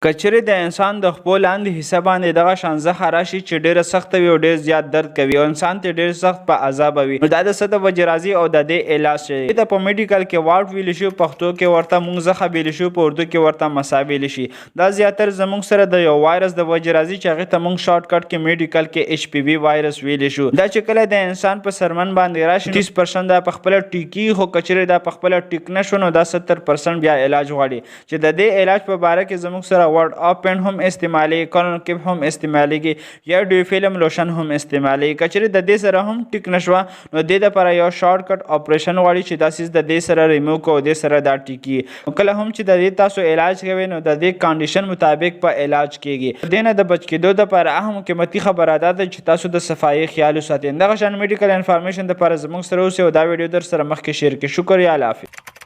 کچری د انسان د خپل لاندې حصہ باندې دغه شان زهر راشي چې ډیره سخت وي او ډیر زیات درد کوي او انسان ته ډیر سخت په عذاب وي، نو دا د څه د وجې راځي او د دې علاج څه دی. په میډیکل کې واټ ویلی شي، پښتو کې ورته موږ زخه ویلی شو، په اردو کې ورته مسا ویلی شي. دا زیاتره زموږ سره د یو وایرس د وجې راځي چې هغې ته موږ شارټ کټ کې میډیکل کې HPV وایرس ویلی شو. دا چې کله د انسان په سرمن باندې راشي 30% دا په خپله ټیکي، خو کچری دا په خپله ټیک نه شو نو دا 70% بیا علاج غواړي. چې د دې علاج په باره کې زموږ سره ورډ اپ هم استعمالي، کولونکیپ هم استعمالېږي یا ډیوفیلم لوشن هم استعمالي. کچری د دې سره هم ټیک نشوه نو دې دپاره یو شارټ کټ اپریشن غواړي چې دا سیز د دې سره ریموو کو، دې سره دا ټیکي. کله هم چې د دې تاسو علاج کوئ نو د دې کانډیشن مطابق په علاج کیږي. دې نه د بچ کېدو دپاره اهم قیمتي خبره دا ده چې تاسو د صفایي خیال وساتئ. دغه شان میډیکل انفارمیشن دپاره زموږ سره اوسئ او دا ویډیو در سره مخکې شیر کړئ. شکر یا الله حافظ.